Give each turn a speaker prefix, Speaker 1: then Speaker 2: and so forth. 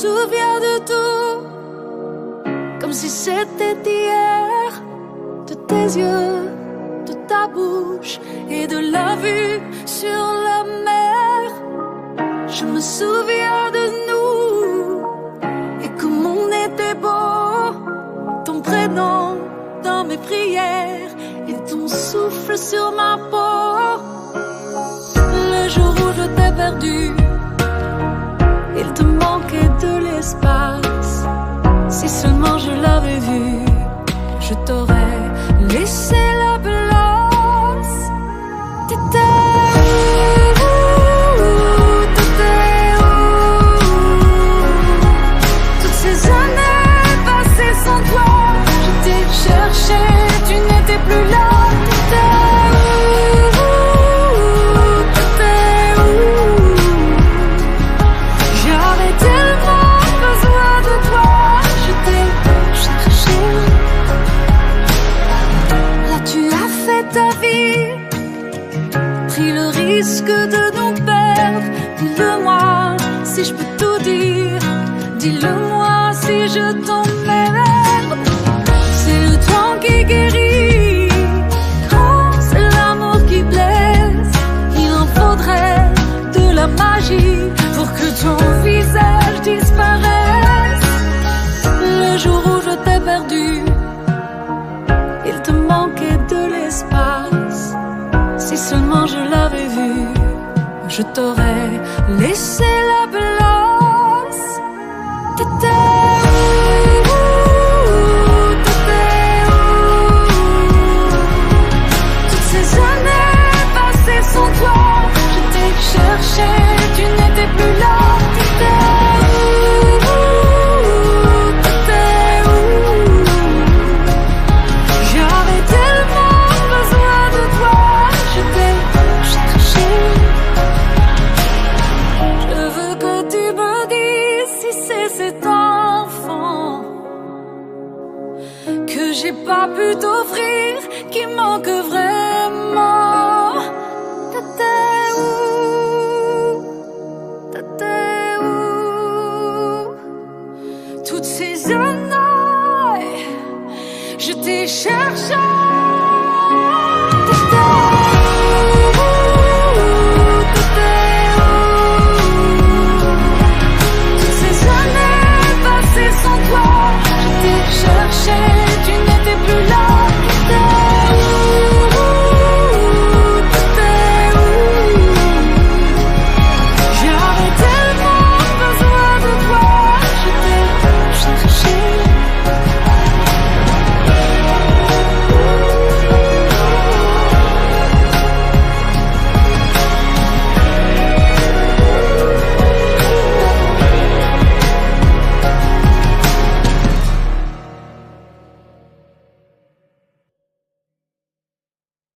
Speaker 1: souviens de tout, comme si c'était hier, de tes yeux, de ta bouche et de la vue sur la mer. Je me souviens de nous et comme on était beau, ton prénom dans mes prières et ton souffle sur ma peau. Le jour où je t'ai perdu, il te manquait de l'espace. Si seulement je l'avais vu, je t'aurais laissé la place. T'étais où? T'étais où? Toutes ces années passées sans toi, je t'ai cherché, tu n'étais plus là. T'étais où? T'étais où? J'avais tellement besoin de toi, je t'ai cherché. Là tu as fait ta vie, pris le risque de nous perdre. Dis-le-moi si je peux tout dire, dis-le-moi si je t'emmerde. C'est le temps qui guérit, quand c'est l'amour qui blesse. Il en faudrait de la magie pour que ton visage disparaisse. Le jour où je t'ai perdu, il te manquait de l'espace. Si seulement je l'avais vu, je t'aurais laissé la place. T'étais où? T'étais où? Toutes ces années passées sans toi, je t'ai cherché, tu n'étais plus là. T'étais où? T'étais où? J'avais tellement besoin de toi, je t'ai cherché. Je veux que tu me dises si c'est cet enfant que j'ai pas pu t'offrir qui manque vraiment. T'étais où? T'étais où? Toutes ces années, je t'ai cherché.